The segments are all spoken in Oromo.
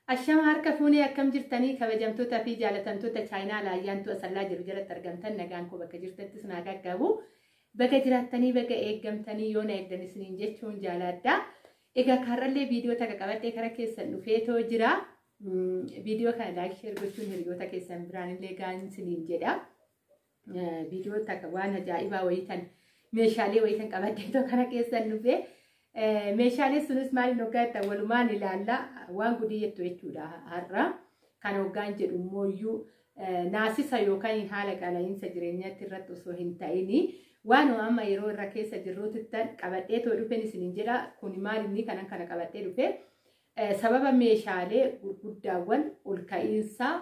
Ashama harka fuunee akkam jirtanii kabajamtoota fi jaalatamtoota chaayinaa laayyaantu asallaa jiru jalatti argamtan nagaan koo bakka jirtattis naa gaggaabu bakka jiraattanii bakka eeggamtanii yoo na eegdan isiniin jechuun jaaladha. Egaa karrallee viidiyoo takka qabadhee kara keessan dhufeetoo jira. Viidiyoo kana laayik sheer gochuun hiriyoota keessan biraan illee gaan isiniin jedha. Viidiyoo takka waan ajaa'ibaa wayitan meeshaalee wayitan qabadheetoo kara keessan dhufee. Meeshaalee sunis maali noggaatti walumaan ilaalla waan guddiyettu jechuudha har'a kan hoggaan jedhu mooyyuu naasisa yookaan haala qaala'insa jireenyaatti irratti osoo hin ta'ini waan amma yeroo irra keessa jirruutti qabadhee too dhufeen isiniin jedha kun maali inni kana qabadhee dhufe sababa meeshaalee gurguddaawwan ol ka'iinsa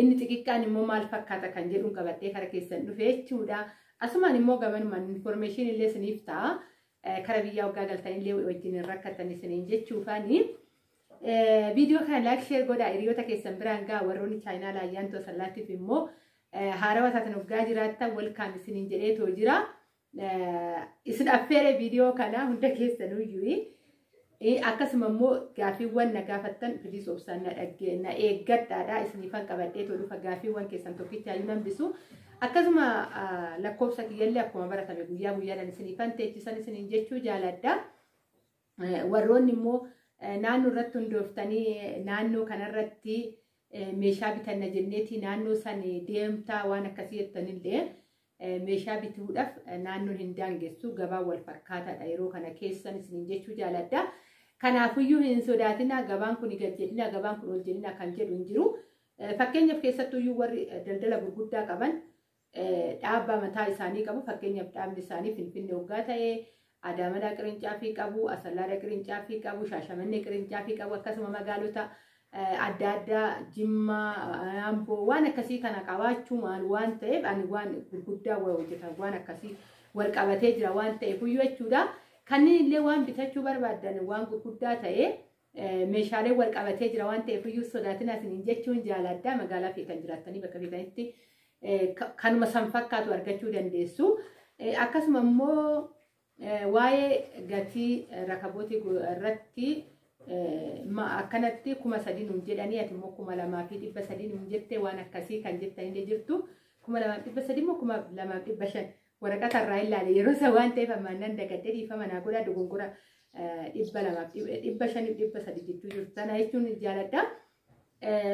inni xixiqqaan immoo maal fakkaata kan jedhuun qabadhee kara keessan dhufe jechuudha asumaan immoo gabanumaan information illee isiniif ta'a. Kara biyyaa waggaa galtanii illee wajjin rakkatan isiniin jechuufani viidiyoo kana laayik sheer godhaa hiriyoota keessan biraan gaa warroonni chaayinaa laayyaantu asallaatiif immoo haarawaa taatan waggaa jiraattan welkaam isiniin jedheetoo jira isin affeere viidiyoo kana hunda keessanuyyuu akkasuma immoo gaafiiwwan na gaafattan filiis obsaan na eeggadhaadha isiniifan qabadheetoo dhufa gaafiiwwan keessan tokkichaayyuu nambisu. Akkasuma lakkoofsa kiyyaallee akkuma baratame guyyaa guyyaadhaan isiniifan teechisan isiniin jechuu jaaladha. Warroonni immoo naannoo irratti hundooftanii naannoo kanarratti meeshaa bitanna jenneeti naannoo san deemtaa waan akkasii jettanillee meeshaa bituudhaaf naannoon hin daangessu gabaa wal fakkaataadha yeroo kana keessan isiniin jechuu jaaladha. Kanaafiyyuu hin sodaatina gabaan kun gad jedhina gabaan kun ol jedhina kan jedhu hin jiru. Fakkeenyaaf keessattuyyuu warri daldala gurguddaa qaban dhaabba mataa isaanii qabu fakkeenyaaf dhaabni isaanii Finfinnee waggaa ta'ee Adaamaa qirincaafi qabu Asallaa qirincaafi qabu Shaashamannee qirincaafi qabu akkasuma magaalota adda addaa Jimmaa Amboo waan akkasii kana qabaachuu maal waan ta'eef ani waan gurguddaa hojjetan waan akkasii wal qabatee jira waan ta'eef iyyuu jechuudha kanneen illee waan bitachuu barbaadan waan gurguddaa ta'ee meeshaalee wal qabatee jira waan ta'eef iyyuu sodaatina isiniin jechuun jaaladha magaalaa fi kan jiraattanii bakka feetanitti kanuma san fakkaatu argachuu dandeessu. Akkasuma immoo waa'ee gatii rakabooti irratti akkanatti 3,000 nuun jedhanii ati immoo 2,300 nuun jettee waan akkasii kan jettanillee jirtu 2,300 immoo 2,500 waraqata irraa ilaale yeroo isa waan ta'eef ammaan dagadhee dhiifama naa godhaa dogongora 200,500 jechuu jirtu sana jechuun jaaladha.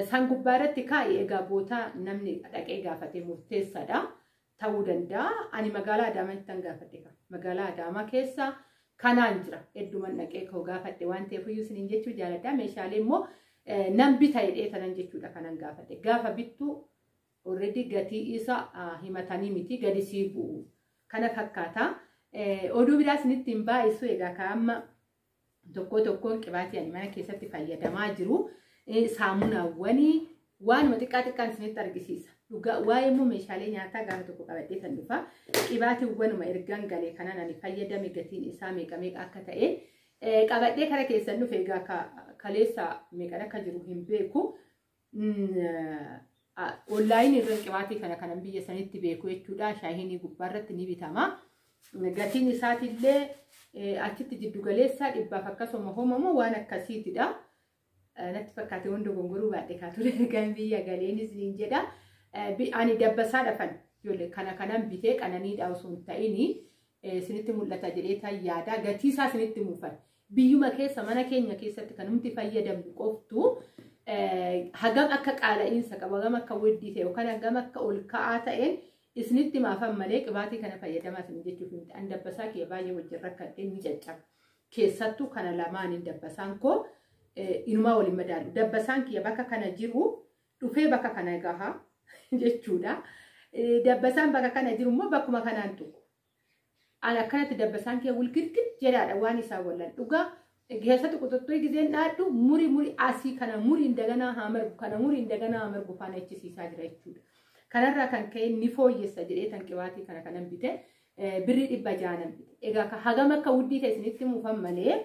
San gubbaa irratti kaa'ee egaa boota namni dhaqee gaafate murteessaadha ta'uu danda'a. Ani magaalaa Adaamaa kan gaafadhe magaalaa Adaamaa keessa kanaan jira hedduman dhaqee koo gaafadhe waan ta'eef iyyuu isiniin jechuu jaaladha. Meeshaalee immoo nan bita hidhee tanan jechuudha kanan gaafadhe. Gaafa bittu already gatii isa himatanii miti gadi sii bu'u kana fakkaata. Oduu biraa isinitti hin baay'isu egaa kaa'amma tokkoon qibaatii ani mana keessatti fayyadamaa jiru. Saamunaawwanii waanuma xiqqaan isinitti argisiisa. Waa'ee immoo meeshaalee nyaataa gaafa tokko qabadhee tan dhufa. Qibaatiiwwanuma ergaan galee kanaan ani fayyadame gatiin isaa meeqa akka ta'e qabadhee kara keessan dhufe egaa kaleessa meeqan akka jiru hin beeku. Onlaayinii irra qibaatii kanan biyya sanitti beeku jechuudha. Shaahinii gubbaarratti ni bitama. Gatiin isaatiillee achitti jiddu galeessaa dhibbaaf akkasuma hoomamu waan akkasiitidha. Natti fakkaate wanta gongoruu baadhee kaatudha kan biyya galeenis niin jedha. Ani dabbasaa dhafan kanan bitee qananiidha osoo hin ta'ini isinitti mul'ata jedhee yaada gatii isaa isinitti muufan. Biyyuma keessa mana keenya keessatti kan nuti fayyadamnu qoftu hagam akka qaala'insa qabu hagam akka weddii ta'e yookaan hagam akka ol ka'aa ta'een isinitti maafan malee qibaatii kana fayyadamaa isin jechuuf miti. Ani dabbasaa kee baay'ee wajjin rakkadhee ni caccaba. Keessattuu kana lamaaniin dabbasaan koo inumaa waliin madaalu. Dabbasaan kiyya bakka kana jiru dhufee bakka kana gaha jechuudha. Dabbasaan bakka kana jiru immoo bakkuma kanaan tuqu. Ani akkanatti dabbasaan kiyya wulgirgir jedhaadha waan isaa wallan dhugaa. Keessatti quxuxxuu gizeen dhaadhu muri asii kana muriin daganaa haa margu kana muriin daganaa haa margu faana ichisiisaa jira jechuudha. Kanarraa kan ka'e ni fooyyessa jedhee tan qibaatii kanan bite birrii 600 bite. Egaa hagam akka wuddii ta'e isinitti muufan malee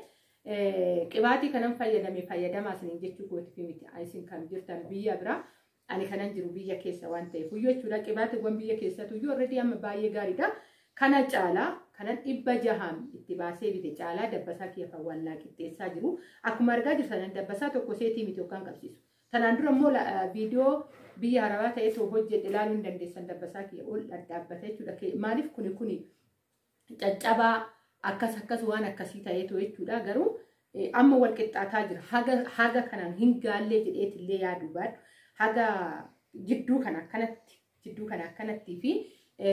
qibaatii kanan fayyadamaa isiniin jechuu gootifi miti. Isin kan jirtan biyya biraa ani kanan jiru biyya keessa waan ta'eef iyyuu jechuudha. Qibaatiiwwan biyya keessattu iyyuu already amma baay'ee gaariidha. kana caalaa kanan 600 itti baasee bite caalaa dabbasaa kiyya kan wallaa qixxeessaa jiru akkuma argaa jirtan dabbasaa tokko seetii miti yookaan qabsiisu tanaan dura immoo viidiyoo biyya Arabaa ta'ee too hojjedhe ilaaluu hin dandeessan dabbasaa kiyya ol dhadhaabbata jechuudha maaliif kuni caccabaa akkas waan akkasii ta'eetu jechuudha garuu amma wal qixxaataa jira haga kanaan hin gaallee jedheetillee yaaduu baadhu haga jidduu kana akkanatti fi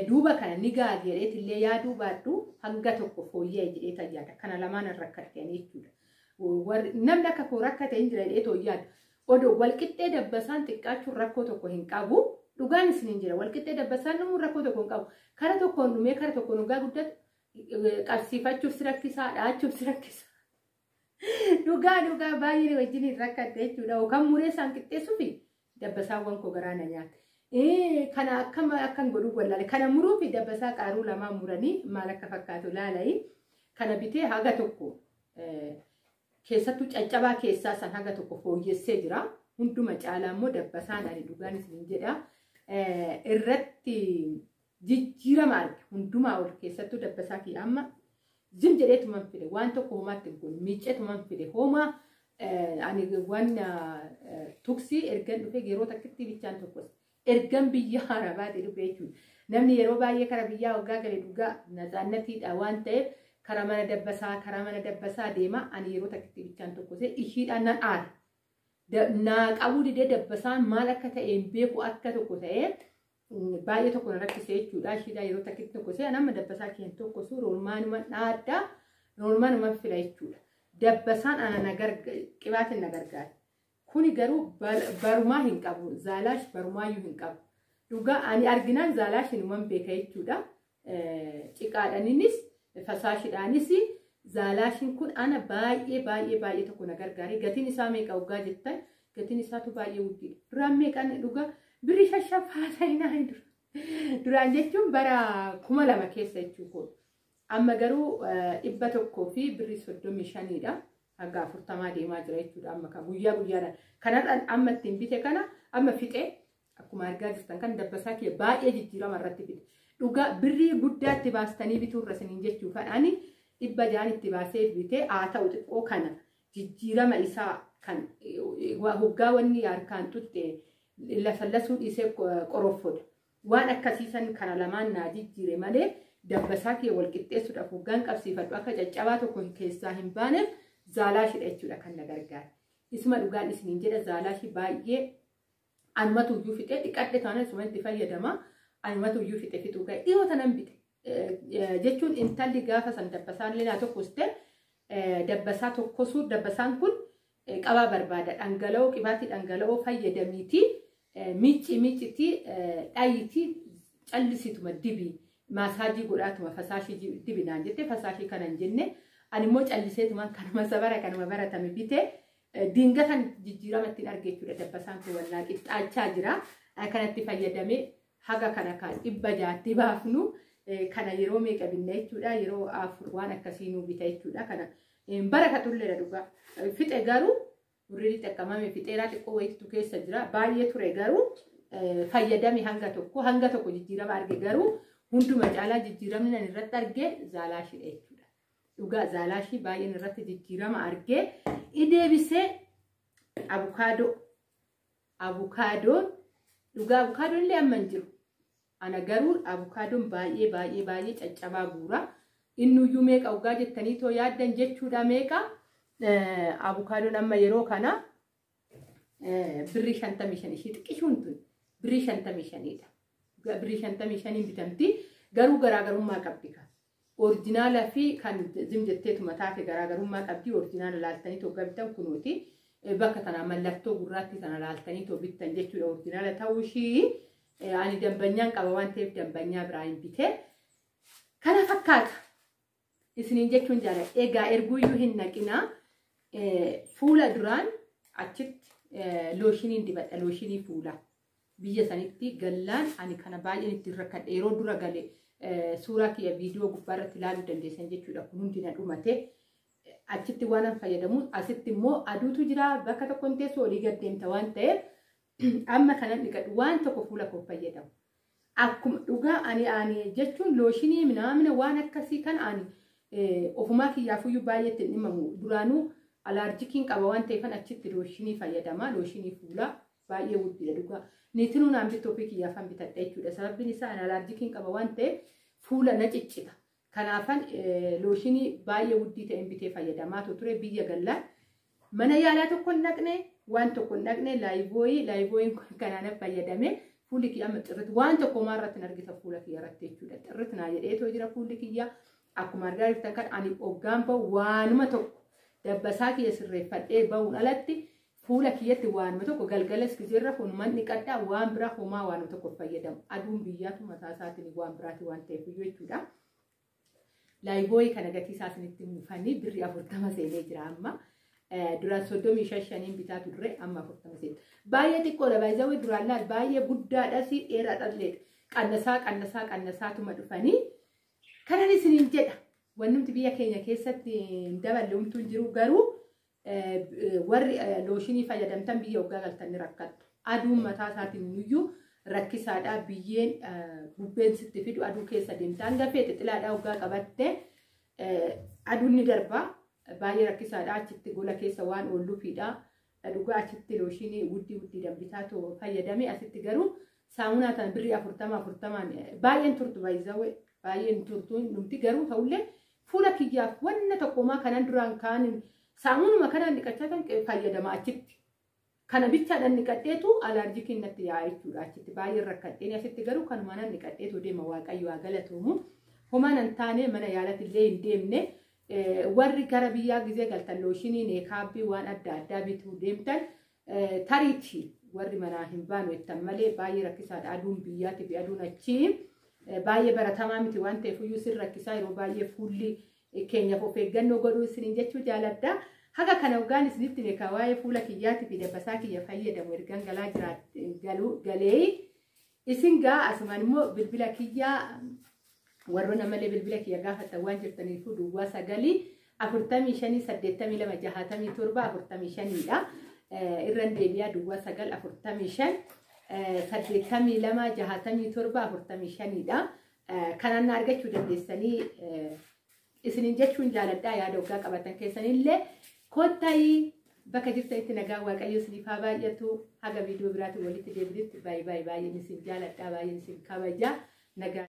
duuba kana ni gaali jedheetillee yaaduu baadhu hanga tokko fooyya'e jedhee tajaajila kana lamaan rakkatanii jechuudha namni akka koo rakkate hin jira jedhee too yaadu odoo wal qixxee dabbasaan xiqqaachuun rakkoo tokko hin qabu dhugaan isin hin jira wal qixxee dabbasaan namuu rakkoo tokko hin qabu kara tokkoon dhumee kara tokkoon dhugaa guddatu qabsiifachuuf si rakkisaa dhaachuuf si rakkisaa. Dhugaa baay'ee wajjin hin rakkatte jechuudha. Yookaan muree isaan qixxeessuu fi dabbasaawwan koo garaa na nyaata. Kana akkan godhuu wallaale. Kana muruu fi dabbasaa qaaruu lamaan muranii maal akka fakkaatu ilaalaa. Kana bitee haga tokko keessattuu caccabaa keessaa san haga tokko fooyyessee jira. Hunduma caalaa immoo dabbasaan ani dhugaan isin jedha. Irratti jijjiirama arge hundumaa ol keessattuu dabbasaa fi amma Jim jedheetu man fide waan tokko homaatti kun miicceetu man fide homaa ani waan tuksii ergan dhufe yeroo takkitti bichaan tokkos ergan biyya Arabaatti dhufe jechuudha. Namni yeroo baay'ee kara biyyaa waggaa galee dhugaa naannatiidha waan ta'eef kara mana dabbasaa deema ani yeroo takkitti bichaan tokkos ishiidhaan nan aara. Naa qabuu didee dabbasaan maal akka ta'e beeku akka tokko ta'ee baay'ee tokko na rakkisee jechuudha. Ishiidhaan yeroo takkitti tokkos nama dabbasaa keen tokkos roolmaanuma dhaaddaa roolmaanuma fila jechuudha. Dabbasaan ana qibaatiin na gargaara. Kuni garuu barumaa hin qabu. Zaalaash barumaayyuu hin qabu. Dhugaa ani arginaan zaalaash inuman beeka jechuudha. Ciqaadhaniinis fasaashidhaanis zaalaashin kun ana baay'ee tokko na gargaara. Gatiin isaa meeqa waggaa jettan gatiin isaatu baay'ee guddiidha. Duraan meeqaan dhugaa birri shashafaa ta'inaa hin duraan jechuun bara 2000 keessa jechuudha. Amma garuu 100 fi birri 35dha. Haga 40 deemaa jira jechuudha. Amma kan guyyaadhaan kanarraan amma ittiin bite kana amma fixee akkuma argaa jirtan kan dabbasaa kee baay'ee jijjiirama irratti fide. Dhugaa birrii guddaatti baastanii bituurra siniin jechuudha. Ani 600 itti baasee bite haa ta'u xiqqoo kana jijjiirama isaa kan hoggaa wanni harkaan tutte lasuu dhiisee qoroffoodha. Waan akkasiisan kana lamaan naa jijjiire malee dabbasaa kee wal qixxeessuudhaaf hoggaan qabsiifadhu akka caccabaa tokko keessaa hin baaneef zaalaashidha jechuudha kan na gargaara. Isuma dhugaan isiniin jedha zaalaashii baay'ee anumatu iyyuu fixee dhiqadhe taana isuma itti fayyadama. Anumatu iyyuu fixee fixuu ga'e dhiyoo tanan bite. Jechuun intalli gaafa san dabbasaan leenaa tokkos ta'e dabbasaa tokkosuu dabbasaan kun qabaa barbaada. Dhangala'oo qibaatii dhangala'oo fayyadamiitii miiccitii dhayitii callisituma dibii maasaajii godhaatuma fasaashii dibinaan jettee fasaashii kanan jenne ani immoo calliseetuma kanuma sabara kanuma baratame bitee diingatan jijjiirama ittiin argechuudha dabbasaan kun wallaa qixxaachaa jira. Kanatti fayyadamee haga kana kan 600 baafnu kana yeroo meeqa binna jechuudha yeroo 4 waan akkasii nu bita jechuudha kana barakatullee dhugaa fixe garuu urrii xaqqamame fixeeraa xiqqoo wayitu keessa jira baay'ee ture garuu fayyadame hanga tokko jijjiirama arge garuu hunduma caalaa jijjiiramni nan irratti arge zaalaashidha jechuudha. Dhugaa zaalaashii baay'een irratti jijjiirama arge ideebisee abukaadoon dhugaa abukaadoon illee amma hin jiru. Ana garuu abukaadoon baay'ee caccabaa guura. Innuyyuu meeqa waggaa jettanii too yaaddan jechuudha meeqa abukaadoon amma yeroo kana birrii 55 ishii xiqqishuun tun birrii 55dha. Birrii 55 bitamti garuu garaagarummaa qabdi kan orijinaala fi kan zimjetteetu mataa fi garaagarummaa qabdi orijinaala laaltanii too bitan kunuuti bakka tana mallattoo gurraatti tana laaltanii too bitan jechuudha orijinaala ta'uu ishii ani dambanyaan qaba waan ta'eef dambanyaa biraa hin bite kana fakkaata. Isiniin jechuun jaalladha. Egaa erguuyyuu hin naqinaa fuula duraan achitti looshinii dibadha looshinii fuula biyya sanitti gallaan ani kana baay'een itti rakkadhe yeroo dura galee suuraa kiyya viidiyoo gubbaarratti ilaaluu dandeessan jechuudha kun hundi na dhumate achitti waan an fayyadamu asitti immoo aduutu jira bakka tokko hin teessu olii gad deemta waan ta'eef amma kanan dhiqadhu waan tokko fuula koo fayyadamu akkuma dhugaa ani jechuun looshinii minaamina waan akkasii kan ani ofumaa kiyyaafuu baay'eetti himamu duraanuu alaarjikiin qaba waan ta'eefan achitti looshinii fayyadama looshinii fuulaa baay'ee guddiidha dhugaa niitinuu naan bitoofi kiyyaafan bitadha jechuudha sababbiin isaa alaarjikiin qaba waan ta'eef fuula na ciccita kanaafan looshinii baay'ee guddii ta'een bitee fayyadamaa ture biyya gallaa mana yaalaa tokko hin dhaqne waan tokko hin dhaqne laayivooyin kanaan fayyadame fuuli kiyyaa maxxirratti waan tokko maarratti hin argita fuula kiyya irratti jechuudha xirratti naa jedheetoo jira fuuli kiyya akkuma argaa jirtan kan ani hoggaan bahu waanuma tokko dabbasaa kiyya sirreeffadhee bahuun alatti fuula kiyyatti waanuma tokko galgalas kiseerra fuunuman dhiqadhaa waan biraa homaa waanuma tokko fayyadamu aduun biyyaatu mataa isaatiin waan biraati waan ta'eef jechuudha laayivooyi kana gatii isaa isinitti muufanii birrii 40 seenee jira amma duraan 35 bitaa ture amma 40 seenee baay'ee xiqqoodha baay'ee duraan laal baay'ee guddaadha si dheeraadha qannasaatuma dhufanii kanan isiniin jedha wanti biyya keenya keessatti dabalumtu jiru garuu warri looshinii fayyadamtan biyya waggaa galtanii rakkattu aduun mataa isaatiin nuyyuu rakkisaadha biyyeen bubbeen sitti fidu aduu keessa deemtaan gafee xixilaadha waggaa qabatte aduun ni darba baay'ee rakkisaadha achitti gola keessa waan oolluufidha dhugaa achitti looshinii guddii dambitaa fayyadame asitti garuu saamunaa tan birrii 40 baay'een turtu baay'een turtu numti garuu ta'ullee fuula kiyyaaf wanna tokkomaa kanan duraan kaan saamunuma kanaan dhiqachaa kan fayyadama achitti kana bichaadhaan dhiqadheetu alaarjikiin natti yaa'a jechuudha achitti baay'ee rakkadheen asitti garuu kanuma nan dhiqadheetu deema waaqayyo haa galatuumu homaan an taane mana yaalatillee hin deemne warri gara biyyaa gizee galtan looshinii meekaapii waan adda addaa bituu deemtan tariitii warri manaa hin baanu jettan malee baay'ee rakkisaadha aduun biyyaatti fi aduun achii baay'ee baratamaa miti waan ta'eef iyyuu sin rakkisaa yeroo baay'ee fuulli keenyaaf of eeggannoo godhuu isiniin jechuu jaaladha haga kana ogaan isinitti beekaa waa'ee fuula kiyyaatti fi dabbasaa kiyya fayyadamu ergan galaa jiraat galee isin gaa asumaan immoo bilbila kiyyaa warroota malee bilbila kiyya gaafatan waan jirtaniifu duwwaa 9 45 82 67 45 dha irran deebiyaa duwwaa 9 45 82 67 45 dha kanaan argachuu dandeessanii isiniin jechuun jaaladhaa yaada waggaa qabatan keessanillee kottayi bakka jirtanitti nagaa waaqayyo isiniif haa baay'atu haga viidiyoo biraatiin walitti deebinutti baay'ee isin jaaladhaa baay'ee isin kabaja nagaa